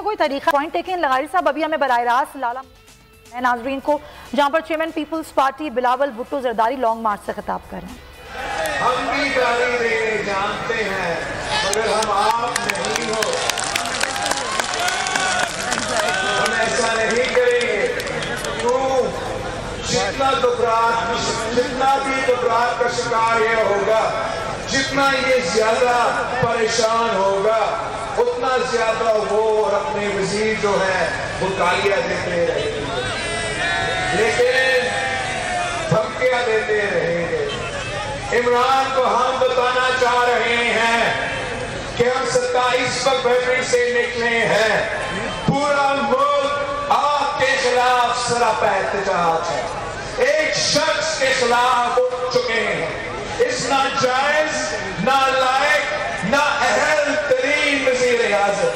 कोई तरीका point taking लगारी साहब अभी हमें बराह रास्त लाला नाजरीन को जहाँ पर chairman peoples party Bilawal Bhutto Zardari long march से खिताब कर रहे हैं। हम भी गाली देने जानते हैं मगर हम आप नहीं हो, हम ऐसा नहीं करेंगे। जितना भी घबराहट का शिकार ये होगा, जितना ये ज्यादा परेशान होगा उतना ज्यादा वो और अपने वजीर जो है वो गालियां देते रहेंगे, लेकिन धमकियां देते रहेंगे। इमरान को हम बताना चाह रहे हैं कि हम 27 फरवरी से निकले हैं, पूरा मुल्क आपके खिलाफ सरापा एहतजाज है, एक शख्स के खिलाफ उठ चुके हैं। इस नाजायज, नालायक, नाअहल तरीन वज़ीर आज़म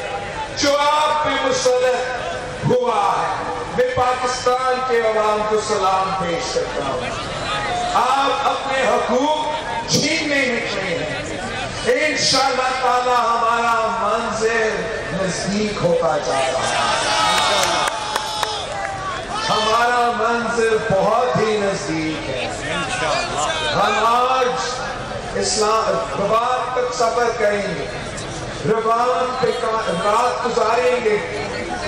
जो आप पे मुसल्लत हुआ है, मैं पाकिस्तान के अवाम को सलाम पेश करता हूँ। आप अपने हकूक छीनने निकले हैं, इंशाअल्लाह ताला हमारा मंजिल नजदीक होता जा रहा है, हमारा मंजिल बहुत ही नजदीक है। हम आज इस्लाम रबात तक सफर करेंगे, रबात पे रात गुजारेंगे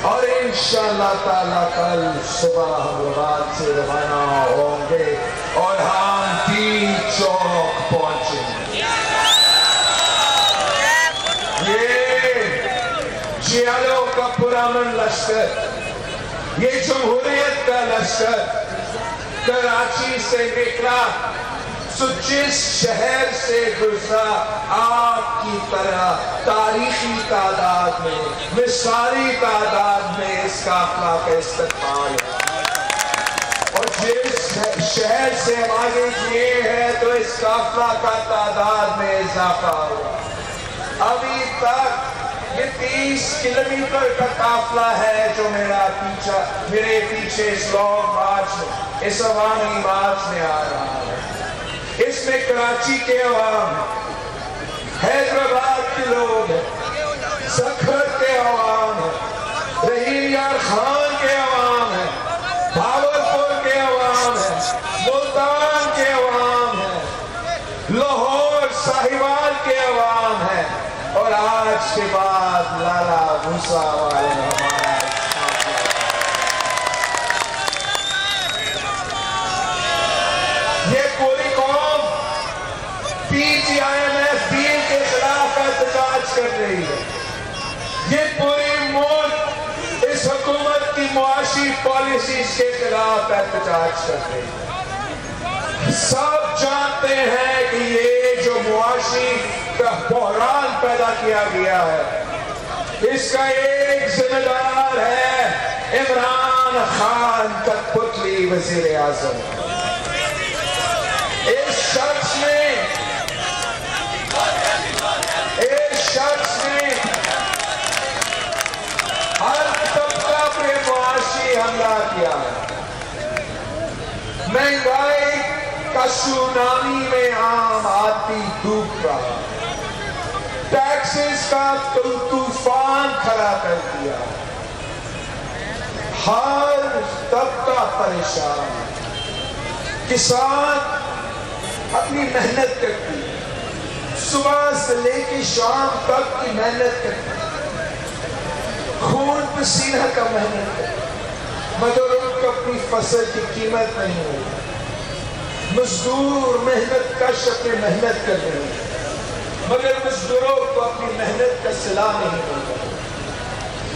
और इंशाअल्लाह ताला कल सुबह हम रबात से रवाना होंगे और हम तीन चौक पहुंचेंगे। ये जियालों का पुराना लश्कर, ये जमहूरियत का लश्कर कराची से निकला, सो जिस शहर से गुजरा आपकी तरह तारीखी तादाद में, मिसाली तादाद में इस काफिला का इस्तेमाल है और जिस शहर से हम आगे किए हैं तो इस काफिला का तादाद में इजाफा हुआ। अभी तक ये 30 किलोमीटर का काफिला है जो मेरे पीछे इस लॉन्ग मार्च में, इस अवामी मार्च में आ रहा है। इसमें कराची के अवाम, हैदराबाद के लोग हैं, सखर के अवाम है, रहीम यार खान के अवाम है, भावलपुर के अवाम है, मुल्तान के अवाम है, लाहौर साहिवाल के अवाम है और आज के बाद लाला भूसा वाले हमारा ये पूरी कौम PTIMF डील के खिलाफ एहतजाज कर रही है। ये पूरी मुल्क इस हुकूमत की मुआशी पॉलिसीज के खिलाफ एहतजाज कर रही है। सब जानते हैं कि ये जो मुआशी का बहरान पैदा किया गया है, इसका एक जिम्मेदार है इमरान खान कठपुतली वजीर आजम। इस शख्स ने हर तबका पे मुआशी हमला किया है। महंगाई का सुनामी में आम आदमी डूब रहा, टैक्सेस का तूफान खड़ा कर दिया, हर तबका परेशान, किसान अपनी मेहनत करती है, सुबह से लेकर शाम तक की मेहनत करती है, खून पसीना का मेहनत करती, मगर उनको अपनी फसल की कीमत नहीं होती। मजदूर मेहनत कश अपनी मेहनत कर रहे हैं मगर मजदूरों को अपनी मेहनत का सिला नहीं मिलता।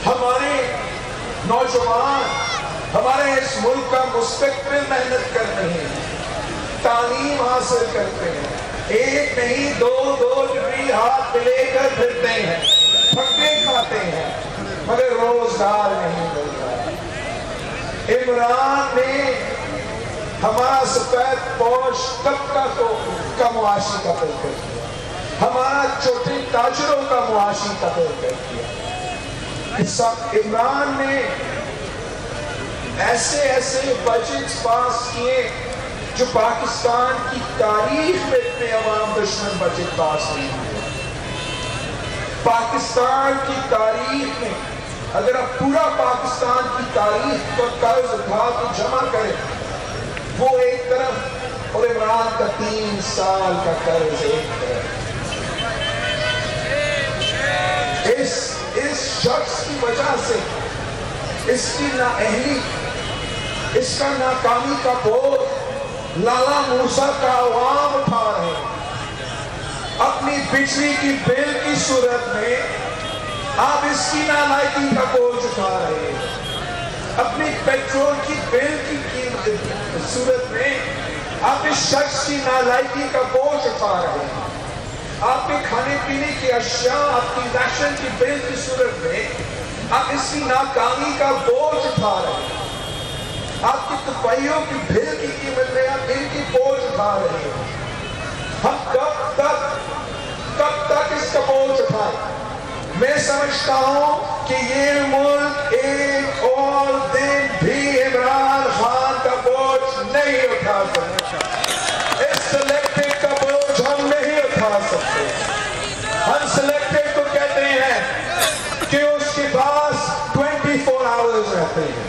हमारे नौजवान हमारे इस मुल्क का मुस्तकबिल मेहनत कर रहे हैं, तालीम हासिल करते हैं, एक नहीं दो डिग्री हाथ में लेकर फिरते हैं, फक्के खाते हैं मगर रोजगार नहीं मिलता। इमरान ने हमारा सफेद पोश तबका का मुआशी कत्ल कर दिया, हमारा छोटे ताजरों का मुआशी कत्ल कर दिया। इमरान ने ऐसे ऐसे बजट पास किए जो पाकिस्तान की तारीख में इतने अवाम दुश्मन बजट पास नहीं हुए। पाकिस्तान की तारीख में अगर आप पूरा पाकिस्तान की तारीख पर कर्ज उठा के जमा करें, वो एक तरफ और इमरान का 3 साल का कर्ज एक तरफ। इस शख्स की वजह से इसकी नाअहली, इसका नाकामी का बोझ लाला मूसा का अवाम उठा रहे हैं। अपनी बिजली की बिल की सूरत में आप इसकी नालायकी का बोझ उठा रहे हैं। अपनी पेट्रोल की बिल की सूरत में आप इस शख्स की नालायकी का बोझ उठा रहे हैं। आपके खाने पीने की अशिया, आपकी राशन की बिल की सूरत में आप इसकी नाकामी का बोझ उठा रहे हैं। आपकी तुफाइयों की बिल की कीमत में आप इनकी बोझ उठा रहे हैं। हम कब तक इसका बोझ उठाए? मैं समझता हूं कि ये मुल्क एक और दिन भी इमरान खान का बोझ नहीं उठा सकता। इस सिलेक्टेड का बोझ हम नहीं उठा सकते। हम सिलेक्टेड को कहते हैं कि उसके पास 24 आवर्स रहते हैं,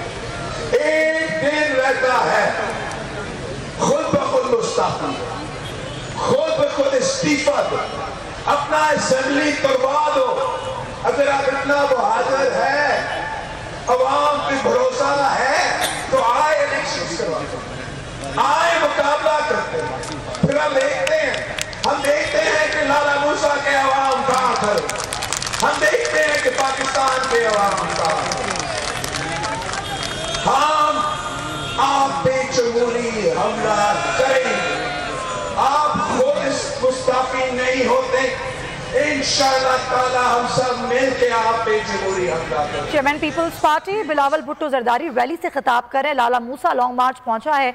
एक दिन रहता है खुद ब खुद मुस्ताफी, खुद ब खुद इस्तीफा दो, अपना असेंबली करवा दो। अगर आप इतना बहादुर है, अवाम पे भरोसा है, तो आए इलेक्शन करवा दो, आए मुकाबला करते हैं। फिर हम देखते हैं कि लाला मूसा के अवाम कहां खड़े, हम देखते हैं कि पाकिस्तान के अवाम कहां खड़े। हम आप पे जमहूरी हमला करेंगे। आप खुद मुस्ताफी नहीं होते, इंशाअल्लाह ताला हम सब मिलके आप पे जमहूरी हमला करेंगे। Chairman peoples party Bilawal Bhutto Zardari rally से खिताब कर रहे। लाला मूसा लॉन्ग मार्च पहुंचा है।